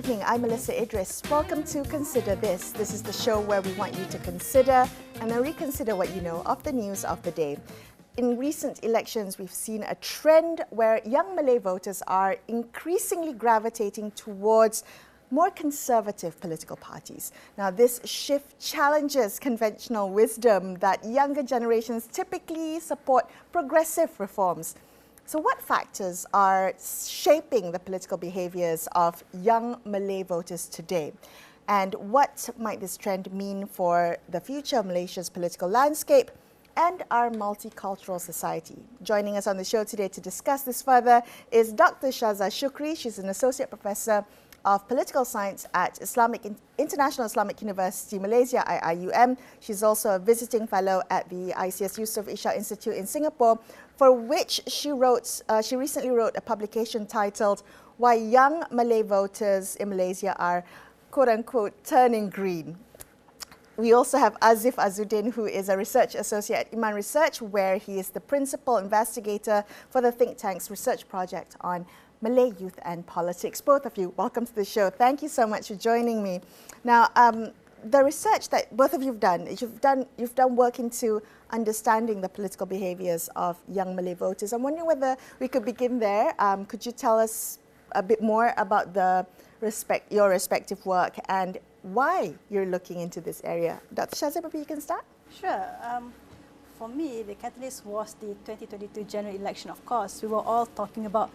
evening. I'm Melisa Idris. Welcome to Consider This. This is the show where we want you to consider and then reconsider what you know of the news of the day. In recent elections, we've seen a trend where young Malay voters are increasingly gravitating towards more conservative political parties. Now, this shift challenges conventional wisdom that younger generations typically support progressive reforms. So what factors are shaping the political behaviours of young Malay voters today? And what might this trend mean for the future of Malaysia's political landscape and our multicultural society? Joining us on the show today to discuss this further is Dr Syaza Shukri. She's an Associate Professor of Political Science at International Islamic University, Malaysia, IIUM. She's also a visiting fellow at the ICS Yusof Ishak Institute in Singapore, for which she recently wrote a publication titled "Why Young Malay Voters in Malaysia Are quote-unquote turning green." We also have Aziff Azuddin, who is a research associate at IMAN Research, where he is the principal investigator for the think tank's research project on Malay youth and politics. Both of you, welcome to the show. Thank you so much for joining me. Now, the research that both of you've done work into understanding the political behaviours of young Malay voters. I'm wondering whether we could begin there. Could you tell us a bit more about your respective work and why you're looking into this area? Dr. Syaza, maybe you can start? Sure. For me, the catalyst was the 2022 general election, of course. We were all talking about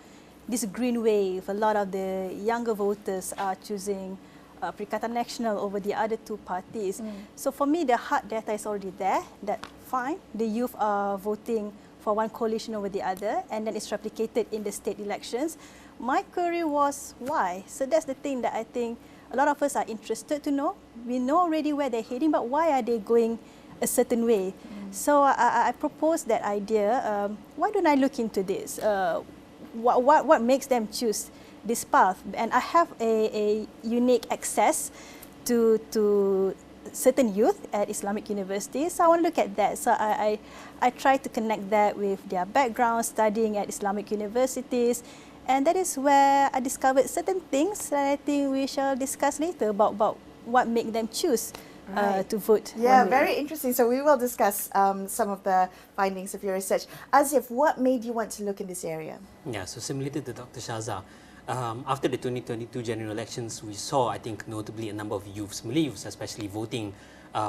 this green wave. A lot of the younger voters are choosing Perikatan Nasional over the other two parties. So for me, the hard data is already there, that fine, the youth are voting for one coalition over the other, and then it's replicated in the state elections. My query was why? So that's the thing that I think a lot of us are interested to know. We know already where they're heading, but why are they going a certain way? So I proposed that idea. Why don't I look into this? What makes them choose this path? And I have a unique access to certain youth at Islamic universities, so I want to look at that. So I try to connect that with their background, studying at Islamic universities, and that is where I discovered certain things that I think we shall discuss later about what make them choose to vote. Yeah, very interesting. So we will discuss some of the findings of your research. Aziff, what made you want to look in this area? Yeah, so similarly to Dr. Syaza, after the 2022 general elections, we saw, I think, notably a number of youths, Malay youths especially, voting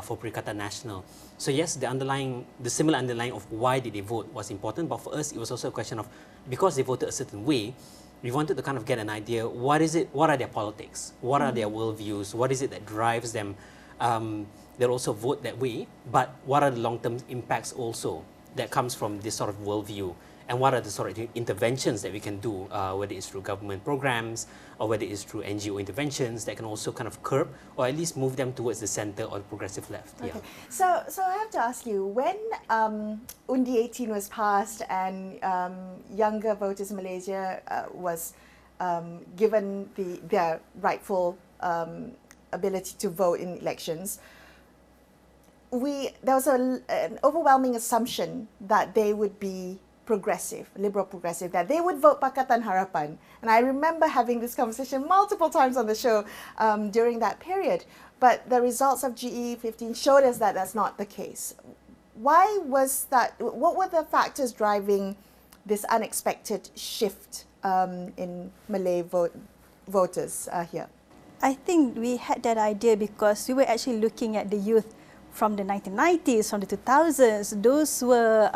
for Perikatan Nasional. So yes, the similar underlying of why did they vote was important, but for us, it was also a question of, because they voted a certain way, we wanted to kind of get an idea, what are their politics? What are their worldviews? What is it that drives them? They'll also vote that way, but what are the long-term impacts also that comes from this sort of worldview? And what are the sort of interventions that we can do, whether it's through government programs or whether it's through NGO interventions that can also kind of curb or at least move them towards the centre or the progressive left. Okay. Yeah. So I have to ask you, when Undi 18 was passed and younger voters in Malaysia was given their rightful ability to vote in elections, there was an overwhelming assumption that they would be progressive, liberal progressive, that they would vote Pakatan Harapan. And I remember having this conversation multiple times on the show during that period. But the results of GE 15 showed us that that's not the case. Why was that? What were the factors driving this unexpected shift in Malay voters here? I think we had that idea because we were actually looking at the youth from the 1990s, from the 2000s. Those were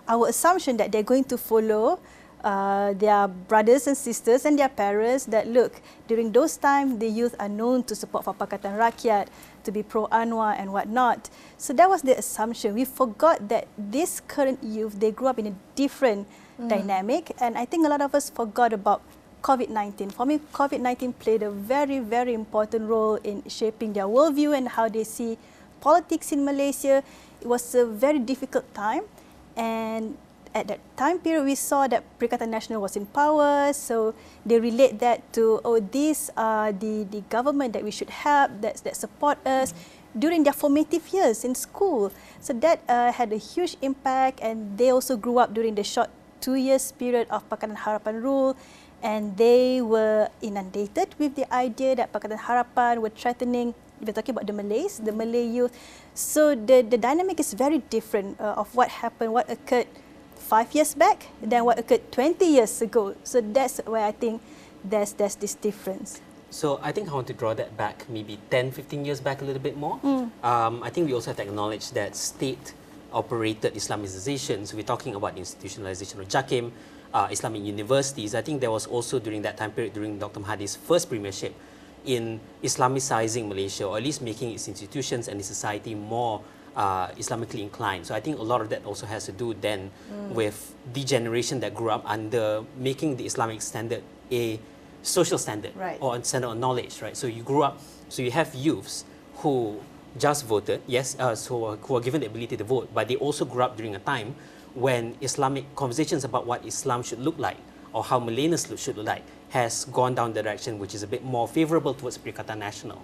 our assumption that they're going to follow their brothers and sisters and their parents, that look, during those times, the youth are known to support for Pakatan Rakyat, to be pro-Anwar and whatnot. So that was the assumption. We forgot that this current youth, they grew up in a different dynamic, and I think a lot of us forgot about COVID-19. For me, COVID-19 played a very, very important role in shaping their worldview and how they see politics in Malaysia. It was a very difficult time. And at that time period, we saw that Perikatan Nasional was in power, so they relate that to, oh, these are the government that we should help, that support us during their formative years in school. So that had a huge impact, and they also grew up during the short 2 years period of Pakatan Harapan rule. and they were inundated with the idea that Pakatan Harapan were threatening. We're talking about the Malays, the Malay youth. So the dynamic is very different of what happened, what occurred 5 years back than what occurred 20 years ago. So that's where I think there's this difference. So I think I want to draw that back maybe 10, 15 years back a little bit more. I think we also have to acknowledge that state-operated Islamization, so we're talking about institutionalization of JAKIM, Islamic universities. I think there was also during that time period, during Dr. Mahathir's first premiership, in Islamicizing Malaysia, or at least making its institutions and its society more Islamically inclined. So I think a lot of that also has to do then with the generation that grew up under making the Islamic standard a social standard, or a standard of knowledge, right? So you grew up, so you have youths who just voted, yes, so who are given the ability to vote, but they also grew up during a time when Islamic conversations about what Islam should look like, or how Malayness should look like, has gone down the direction which is a bit more favourable towards Perikatan Nasional.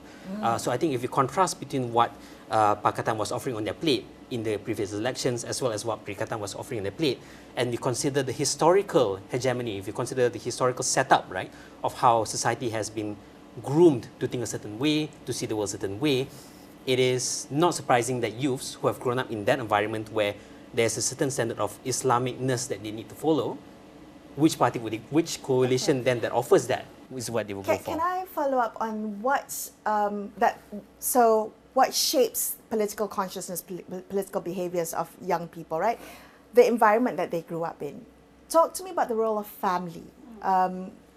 So I think if you contrast between what Pakatan was offering on their plate in the previous elections, as well as what Perikatan was offering on their plate, and we consider the historical hegemony, if you consider the historical setup, right, of how society has been groomed to think a certain way, to see the world a certain way, it is not surprising that youths who have grown up in that environment where there's a certain standard of Islamicness that they need to follow, which party would which coalition then that offers that is what they will go for. Can I follow up on what's what shapes political consciousness, political behaviours of young people, right? The environment that they grew up in. Talk to me about the role of family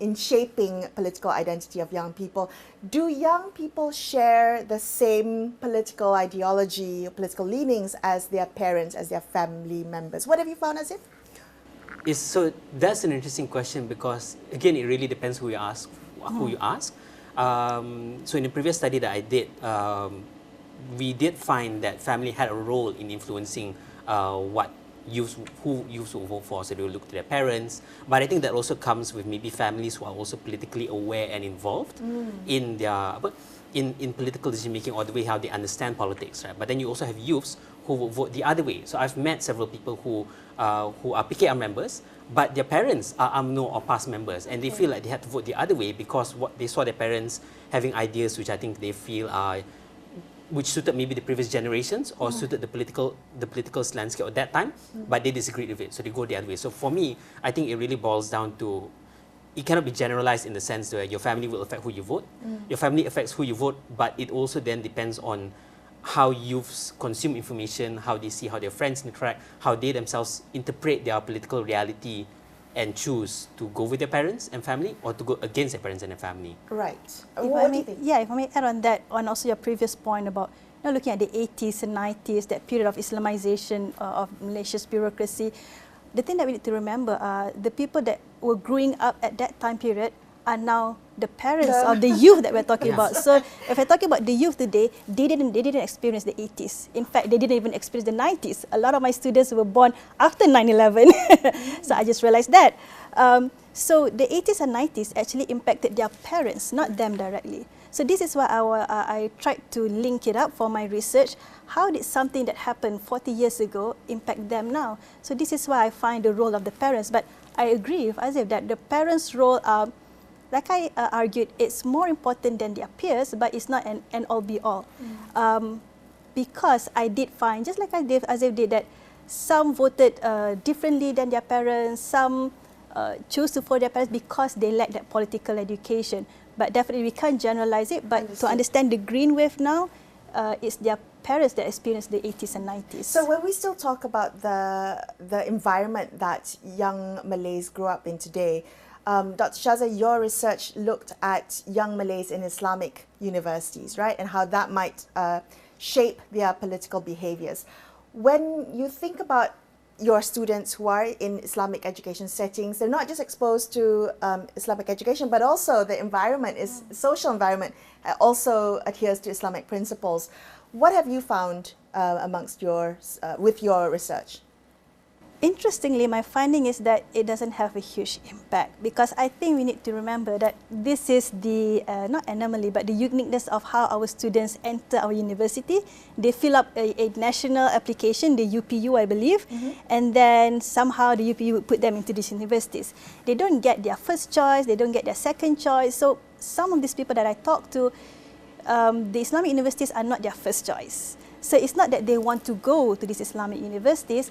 in shaping political identity of young people. Do young people share the same political ideology or political leanings as their parents, as their family members? What have you found, Aziff? So that's an interesting question, because again it really depends who you ask. So in the previous study that I did, we did find that family had a role in influencing who youths will vote for. So they will look to their parents, but I think that also comes with maybe families who are also politically aware and involved in their in political decision making, or the way how they understand politics, right? But then you also have youths who will vote the other way. So I've met several people who are PKR members, but their parents are UMNO or PAS members, and they feel like they had to vote the other way because what they saw their parents having ideas which I think they feel are which suited maybe the previous generations, or suited the political landscape at that time, but they disagreed with it, so they go the other way. So for me, I think it really boils down to, it cannot be generalized in the sense where your family will affect who you vote. Your family affects who you vote, but it also then depends on how youths consume information, how they see how their friends interact, how they themselves interpret their political reality and choose to go with their parents and family, or to go against their parents and their family. Right. What do you think? Yeah, if I may add on that, on also your previous point about looking at the 80s and 90s, that period of Islamization of Malaysia's bureaucracy, the thing that we need to remember are the people that were growing up at that time period are now the parents of the youth that we're talking about. So if we're talking about the youth today, they didn't experience the 80s. In fact, they didn't even experience the 90s. A lot of my students were born after 9/11. So I just realized that. So the 80s and 90s actually impacted their parents, not them directly. So this is why I tried to link it up for my research. How did something that happened 40 years ago impact them now? So this is why I find the role of the parents. But I agree with Aziff that the parents' role, like I argued, it's more important than their peers, but it's not an all-be-all. Because I did find, just like Aziff did, that some voted differently than their parents, some choose to follow their parents because they lack that political education. But definitely we can't generalize it, but to understand the green wave now, it's their parents that experienced the 80s and 90s. So when we still talk about the environment that young Malays grew up in today, Dr. Syaza, your research looked at young Malays in Islamic universities, right? And how that might shape their political behaviours. When you think about your students who are in Islamic education settings, they're not just exposed to Islamic education, but also the environment is social environment also adheres to Islamic principles. What have you found amongst with your research? Interestingly, my finding is that it doesn't have a huge impact, because I think we need to remember that this is the, not anomaly, but the uniqueness of how our students enter our university. They fill up a national application, the UPU, I believe, and then somehow the UPU would put them into these universities. They don't get their first choice, they don't get their second choice. So some of these people that I talk to, the Islamic universities are not their first choice. So it's not that they want to go to these Islamic universities.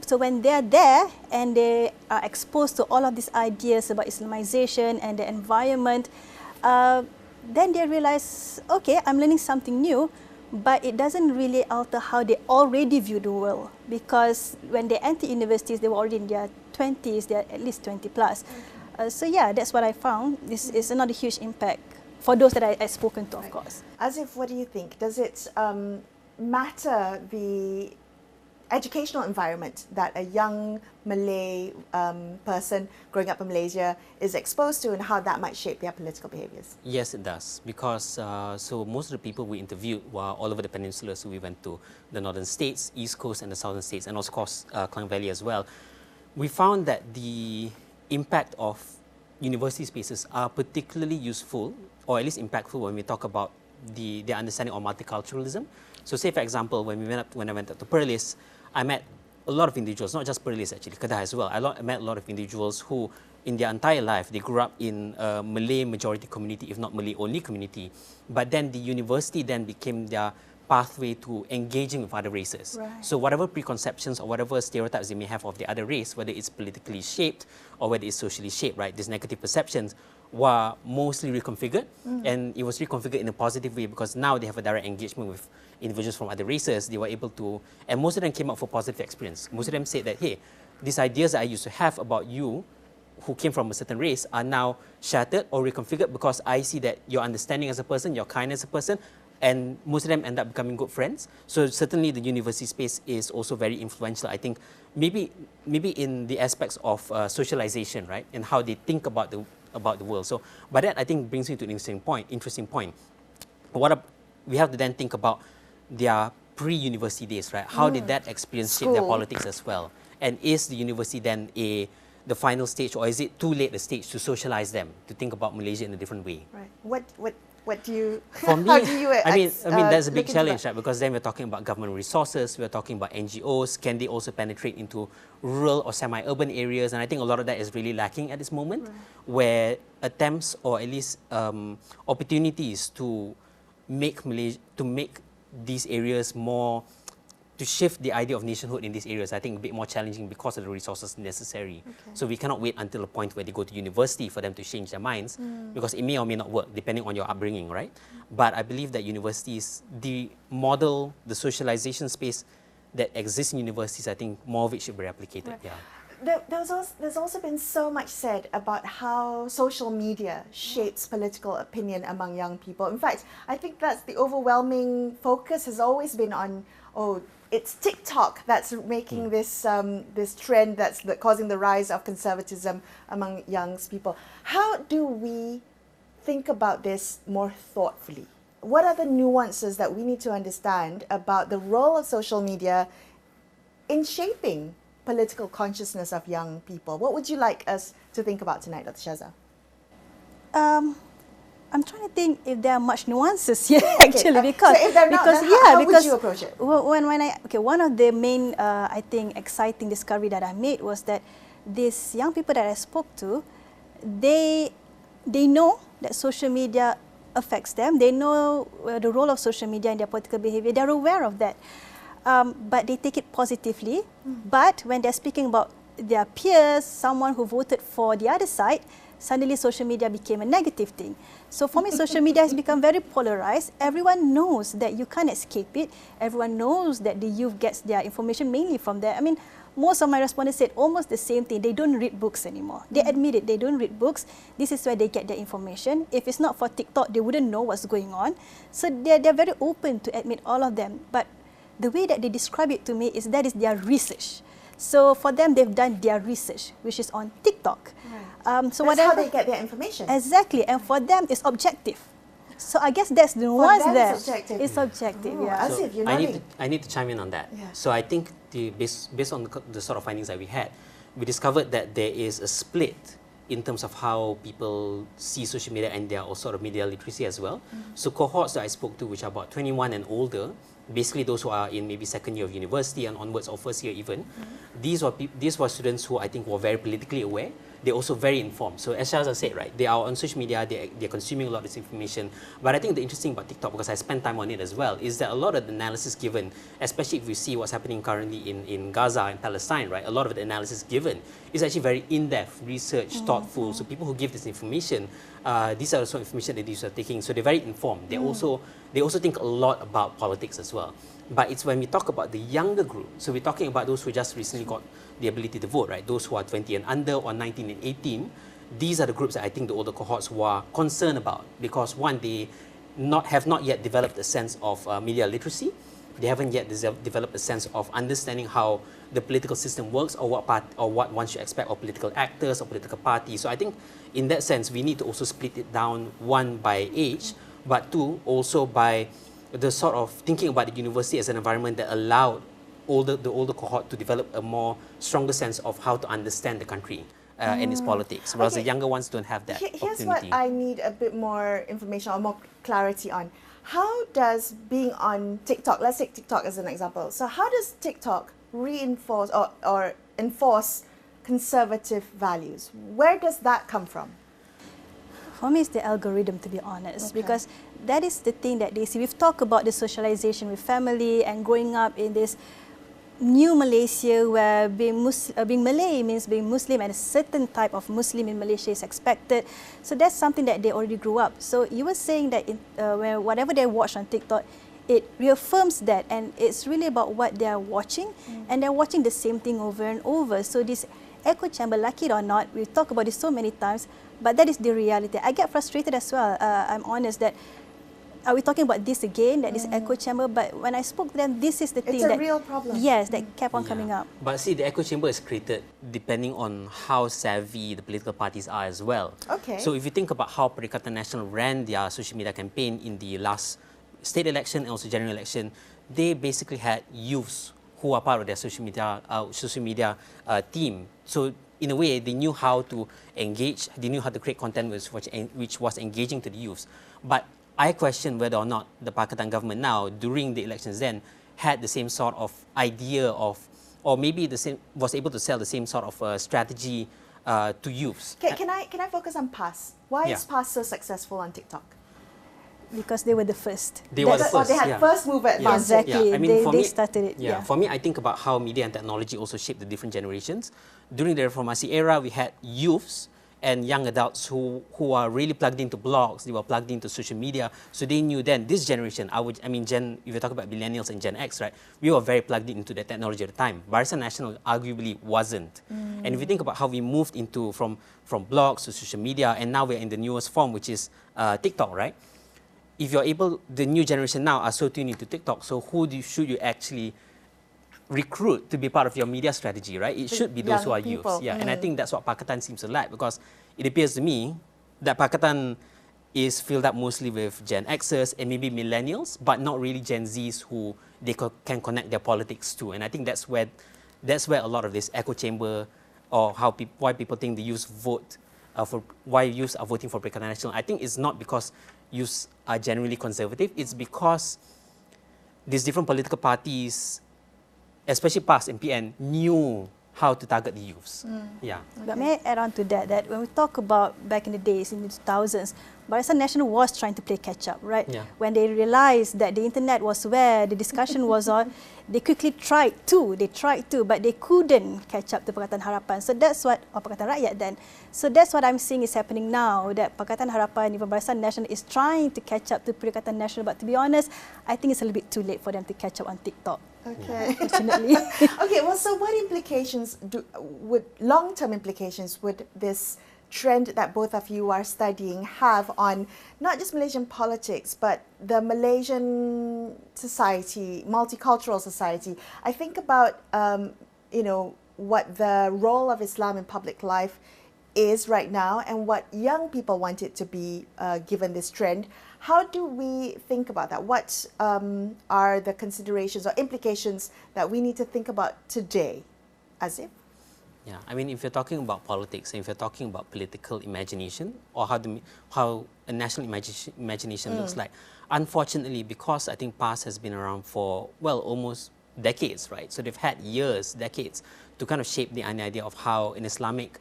So when they're there and they are exposed to all of these ideas about Islamization and the environment, then they realize, okay, I'm learning something new, but it doesn't really alter how they already view the world. Because when they enter universities, they were already in their 20s, they're at least 20 plus. So yeah, that's what I found. This is not a huge impact for those that I've spoken to, of course. Aziff, what do you think? Does it matter the educational environment that a young Malay person growing up in Malaysia is exposed to, and how that might shape their political behaviours? Yes, it does, because so most of the people we interviewed were all over the peninsula. So we went to the northern states, east coast and the southern states, and of course Klang Valley as well. We found that the impact of university spaces are particularly useful, or at least impactful, when we talk about their understanding of multiculturalism. So say, for example, when I went up to Perlis, I met a lot of individuals, not just Perlis actually, Kedah as well. I met a lot of individuals who, in their entire life, they grew up in a Malay majority community, if not Malay only community. But then the university then became their pathway to engaging with other races. Right. So whatever preconceptions or whatever stereotypes they may have of the other race, whether it's politically shaped or whether it's socially shaped, right, these negative perceptions were mostly reconfigured, and it was reconfigured in a positive way, because now they have a direct engagement with individuals from other races. They were able to, and most of them came up for positive experience. Most of them said that, hey, these ideas that I used to have about you, who came from a certain race, are now shattered or reconfigured, because I see that your understanding as a person, your kindness as a person, and most of them end up becoming good friends. So certainly the university space is also very influential, I think, maybe in the aspects of socialization, right, and how they think about the world. So, but that I think brings me to an interesting point. We have to then think about their pre-university days, right? How did that experience shape their politics as well? And is the university then the final stage, or is it too late a stage to socialize them, to think about Malaysia in a different way? Right. What do you? For me, how do you I mean that's a big challenge, that? right? Because then we're talking about government resources, we're talking about NGOs. Can they also penetrate into rural or semi-urban areas? And I think a lot of that is really lacking at this moment, where attempts, or at least opportunities to make these areas more, to shift the idea of nationhood in these areas, I think a bit more challenging because of the resources necessary. So we cannot wait until a point where they go to university for them to change their minds, because it may or may not work depending on your upbringing, right? But I believe that universities, the model, the socialization space that exists in universities, I think more of it should be replicated. Right. Yeah. There's also been so much said about how social media shapes political opinion among young people. In fact, I think that's the overwhelming focus has always been on, it's TikTok that's making this trend that's causing the rise of conservatism among young people. How do we think about this more thoughtfully? What are the nuances that we need to understand about the role of social media in shaping political consciousness of young people? What would you like us to think about tonight, Dr. Syaza? I'm trying to think if there are much nuances here, actually, because so if they're not, how would you approach it? One of the main, I think, exciting discovery that I made was that these young people that I spoke to, they know that social media affects them. They know the role of social media in their political behavior. They're aware of that, but they take it positively. But when they're speaking about their peers, someone who voted for the other side, suddenly social media became a negative thing. So for me, social media has become very polarized. Everyone knows that you can't escape it. Everyone knows that the youth gets their information mainly from there. I mean, most of my respondents said almost the same thing. They don't read books anymore. They admit it, they don't read books. This is where they get their information. If it's not for TikTok, they wouldn't know what's going on. So they're very open to admit all of them. But the way that they describe it to me is that is their research. So for them, they've done their research, which is on TikTok. So that's how they get their information. Exactly, and for them, it's objective. So I guess that's the ones them, there. it's subjective. It's subjective, Oh, yeah. Aziff, you're I nodding. need to chime in on that. Yeah. So I think based on the sort of findings that we had, we discovered that there is a split in terms of how people see social media and their sort of media literacy as well. So cohorts that I spoke to, which are about 21 and older, basically those who are in maybe second year of university and onwards or first year even, these were students who I think were very politically aware. They're also very informed. So as Syaza said, right, they are on social media, they're consuming a lot of this information. But I think the interesting about TikTok, because I spend time on it as well, is that a lot of the analysis given, especially if we see what's happening currently in Gaza and Palestine, right, a lot of the analysis given is actually very in-depth, research, thoughtful. So people who give this information, these are the sort of information that these are taking. So they're very informed. They also think a lot about politics as well. But it's when we talk about the younger group, so we're talking about those who just recently got the ability to vote, right? Those who are 20 and under or 19 and 18, these are the groups that I think the older cohorts who are concerned about, because one, they have not yet developed a sense of media literacy. They haven't yet developed a sense of understanding how the political system works, or what one should expect of political actors or political parties. So I think in that sense, we need to also split it down, one, by age, but two, also by the sort of thinking about the university as an environment that allowed the older cohort to develop a more stronger sense of how to understand the country and its politics, whereas the younger ones don't have that Here's opportunity. what I need a bit more information or more clarity on. How does being on TikTok, let's take TikTok as an example. So how does TikTok reinforce or enforce conservative values? Where does that come from? For me, it's the algorithm, to be honest, because that is the thing that they see. We've talked about the socialization with family and growing up in this new Malaysia where being Malay means being Muslim, and a certain type of Muslim in Malaysia is expected. So that's something that they already grew up. So you were saying that whatever they watch on TikTok, it reaffirms that, and it's really about what they are watching, and they're watching the same thing over and over. So this echo chamber, like it or not, we talk about this so many times, but that is the reality. I get frustrated as well. I'm honest that, are we talking about this again, that this echo chamber? But when I spoke to them, this is the thing It's a that, real problem. yes, that kept on coming up. But see, the echo chamber is created depending on how savvy the political parties are as well. Okay. So if you think about how Perikatan Nasional ran their social media campaign in the last state election and also general election, they basically had youths who are part of their social media team. So in a way, they knew how to engage, they knew how to create content which was engaging to the youths. But I question whether or not the Pakatan government now, during the elections then, had the same sort of idea of, or maybe was able to sell the same sort of strategy to youths. Can I focus on PAS? Why is PAS so successful on TikTok? Because they were the first. They were the first. Or they had first mover advantage. Exactly. Yeah. I mean, They started it. Yeah. For me, I think about how media and technology also shaped the different generations. During the Reformasi era, we had youths and young adults who are really plugged into blogs, they were plugged into social media. So they knew then, this generation, if you talk about millennials and Gen X, right, we were very plugged into the technology at the time. Barisan Nasional arguably wasn't. And if you think about how we moved from blogs to social media, and now we're in the newest form, which is TikTok, right? If you're able, the new generation now are so tuned into TikTok, so should you actually recruit to be part of your media strategy, right? It should be those who are youths. Yeah, and I think that's what Pakatan seems to lack, because it appears to me that Pakatan is filled up mostly with Gen Xers and maybe millennials, but not really Gen Zs who they can connect their politics to. And I think that's where a lot of this echo chamber, or why people think the youths vote why youths are voting for Perikatan Nasional. I think it's not because youths are generally conservative. It's because these different political parties, especially PAS and PN, knew how to target the youths. Yeah. But may I add on to that when we talk about back in the days, in the 2000s, Barisan Nasional was trying to play catch-up, right? Yeah. When they realized that the internet was where the discussion was on, they quickly tried to, but they couldn't catch up to Pakatan Harapan. So that's what, or Pakatan Rakyat then. So that's what I'm seeing is happening now, that Pakatan Harapan, even Barisan Nasional, is trying to catch up to Perikatan Nasional. But to be honest, I think it's a little bit too late for them to catch up on TikTok. Okay. Unfortunately. Okay, well, so what implications long-term implications would this trend that both of you are studying have on not just Malaysian politics, but the Malaysian society, multicultural society? I think about, what the role of Islam in public life is right now and what young people want it to be given this trend. How do we think about that? What are the considerations or implications that we need to think about today? Aziff? Yeah, I mean, if you're talking about politics, and if you're talking about political imagination, or how a national imagination looks like, unfortunately, because I think PAS has been around for, well, almost decades, right? So they've had years, decades, to kind of shape the idea of how an Islamic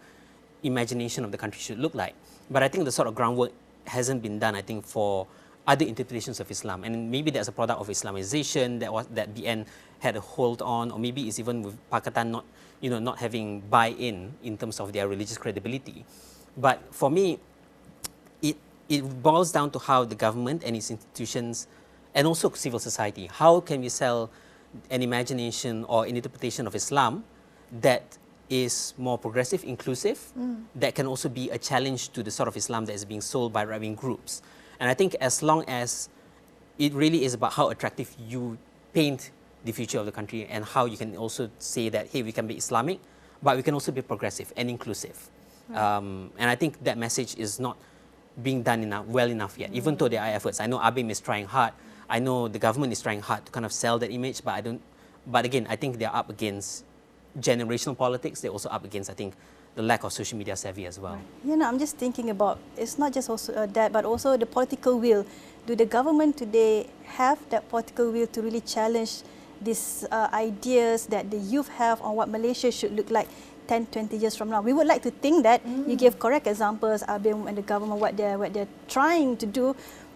imagination of the country should look like. But I think the sort of groundwork hasn't been done, I think, for other interpretations of Islam. And maybe that's a product of Islamization that BN had a hold on, or maybe it's even with Pakatan not having buy-in in terms of their religious credibility. But for me, it boils down to how the government and its institutions, and also civil society, how can we sell an imagination or an interpretation of Islam that is more progressive, inclusive, that can also be a challenge to the sort of Islam that is being sold by right-wing groups. And I think as long as it really is about how attractive you paint the future of the country and how you can also say that, hey, we can be Islamic, but we can also be progressive and inclusive. And I think that message is not being done well enough yet, even though there are efforts. I know ABIM is trying hard. I know the government is trying hard to kind of sell that image, but again, I think they're up against generational politics. They're also up against, I think, the lack of social media savvy as well. Right. I'm just thinking about, it's not just also that, but also the political will. Do the government today have that political will to really challenge these ideas that the youth have on what Malaysia should look like 10, 20 years from now? We would like to think that. You gave correct examples, ABIM and the government, what they're trying to do.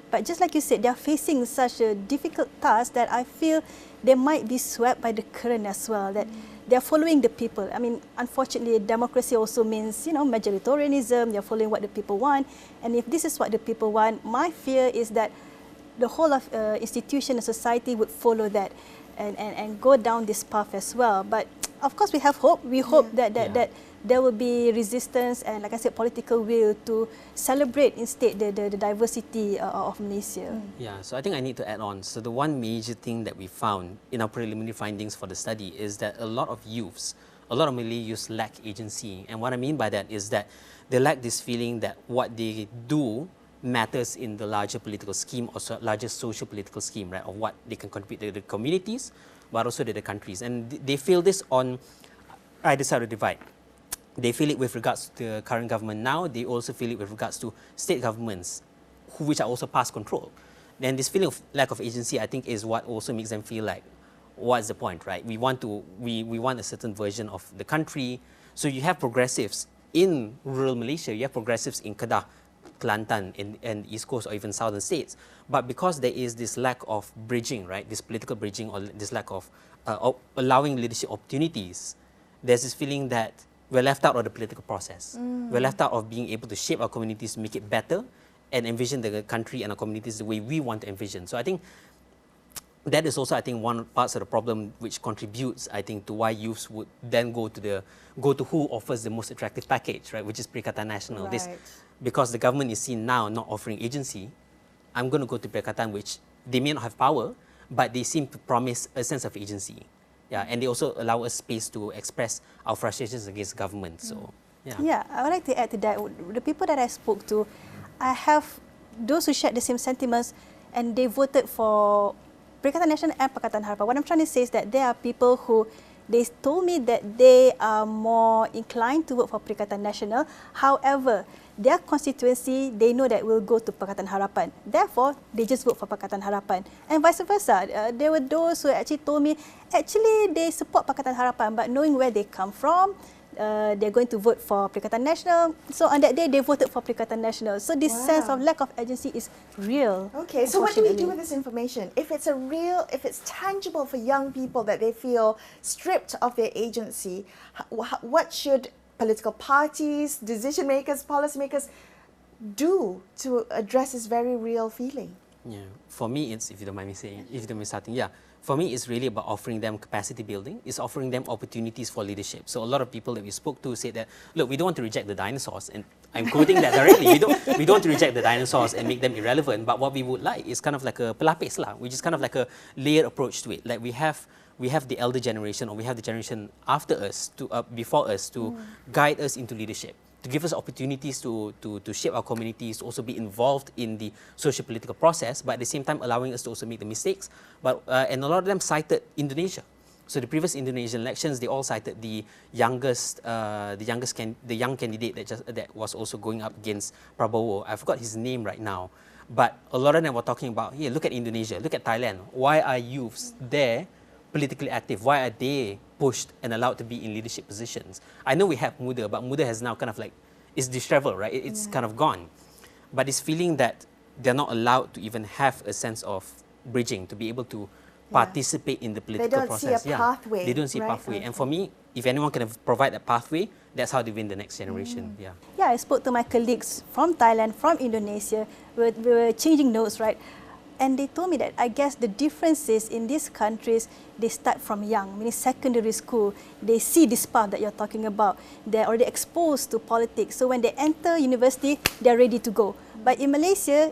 But just like you said, they're facing such a difficult task that I feel they might be swept by the current as well, that they're following the people. I mean, unfortunately, democracy also means, majoritarianism. They're following what the people want. And if this is what the people want, my fear is that the whole of institution and society would follow that and go down this path as well. But of course, we have hope. We hope that there will be resistance and, like I said, political will to celebrate instead the diversity of Malaysia. Yeah, so I think I need to add on. So the one major thing that we found in our preliminary findings for the study is that a lot of Malay youths lack agency. And what I mean by that is that they lack this feeling that what they do matters in the larger political scheme or larger social political scheme, right, of what they can contribute to the communities, but also to the countries. And they feel this on either side of the divide. They feel it with regards to the current government now. They also feel it with regards to state governments, which are also past control. Then this feeling of lack of agency, I think, is what also makes them feel like, what's the point, right? We want a certain version of the country. So you have progressives in rural Malaysia. You have progressives in Kedah, Kelantan, and East Coast, or even southern states. But because there is this lack of bridging, right, this political bridging, or this lack of allowing leadership opportunities, there's this feeling that we're left out of the political process. We're left out of being able to shape our communities, make it better, and envision the country and our communities the way we want to envision. So I think that is also, I think, one part of the problem which contributes, I think, to why youths would then go to who offers the most attractive package, right, which is Perikatan Nasional. Right. Because the government is seen now not offering agency, I'm going to go to Perikatan, which they may not have power, but they seem to promise a sense of agency. Yeah, and they also allow us space to express our frustrations against government. So, yeah, I would like to add to that. The people that I spoke to, I have those who shared the same sentiments, and they voted for Perikatan Nasional and Pakatan Harapan. What I'm trying to say is that there are people who they told me that they are more inclined to vote for Perikatan Nasional. However, their constituency, they know that will go to Pakatan Harapan. Therefore, they just vote for Pakatan Harapan. And vice versa. There were those who actually told me, actually, they support Pakatan Harapan, but knowing where they come from, they're going to vote for Perikatan Nasional. So on that day, they voted for Perikatan Nasional. So this sense of lack of agency is real. Okay, so what do we do with this information? If it's if it's tangible for young people that they feel stripped of their agency, what should political parties, decision makers, policymakers do to address this very real feeling? Yeah, for me, it's, if you don't mind me saying, if you don't mind starting, for me, it's really about offering them capacity building. It's offering them opportunities for leadership. So a lot of people that we spoke to said that, look, we don't want to reject the dinosaurs, and I'm quoting that directly. We don't want to reject the dinosaurs and make them irrelevant. But what we would like is kind of like a pelapis lah, which is kind of like a layered approach to it. Like we have the elder generation, or we have the generation after us, before us, to guide us into leadership. to give us opportunities to shape our communities, to also be involved in the socio-political process, but at the same time allowing us to also make the mistakes. But and a lot of them cited Indonesia. So the previous Indonesian elections, they all cited the young candidate that was also going up against Prabowo. I forgot his name right now, but a lot of them were talking about, here, look at Indonesia, look at Thailand. Why are youths there politically active? Why are they pushed and allowed to be in leadership positions? I know we have Muda, but Muda has now kind of like, it's disheveled, right? It's kind of gone. But it's feeling that they're not allowed to even have a sense of bridging, to be able to participate in the political process. They don't see a pathway. They don't see a pathway. And for me, if anyone can provide that pathway, that's how they win the next generation. Yeah, I spoke to my colleagues from Thailand, from Indonesia. We were changing notes, right? And they told me that I guess the difference is in these countries, they start from young, meaning secondary school. They see this path that you're talking about. They're already exposed to politics. So when they enter university, they're ready to go. But in Malaysia,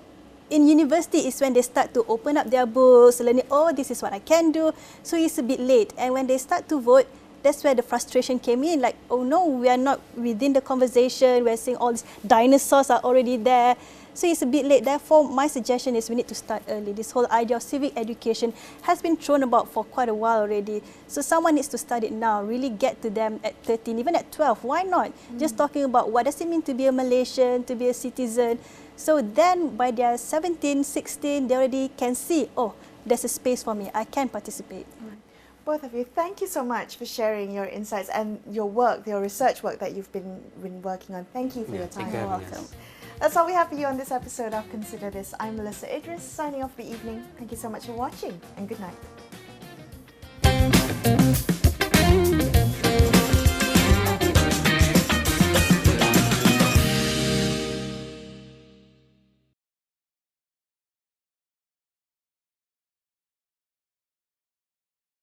in university is when they start to open up their books, learning, oh, this is what I can do. So it's a bit late. And when they start to vote, that's where the frustration came in. Like, oh no, we are not within the conversation. We're seeing all these dinosaurs are already there. So it's a bit late. Therefore, my suggestion is we need to start early. This whole idea of civic education has been thrown about for quite a while already. So someone needs to start it now, really get to them at 13, even at 12. Why not? Just talking about what does it mean to be a Malaysian, to be a citizen. So then by their 17, 16, they already can see, oh, there's a space for me. I can participate. Both of you, thank you so much for sharing your insights and your work, your research work that you've been working on. Thank you for your time. You're welcome. That's all we have for you on this episode of Consider This. I'm Melisa Idris, signing off for the evening. Thank you so much for watching, and good night.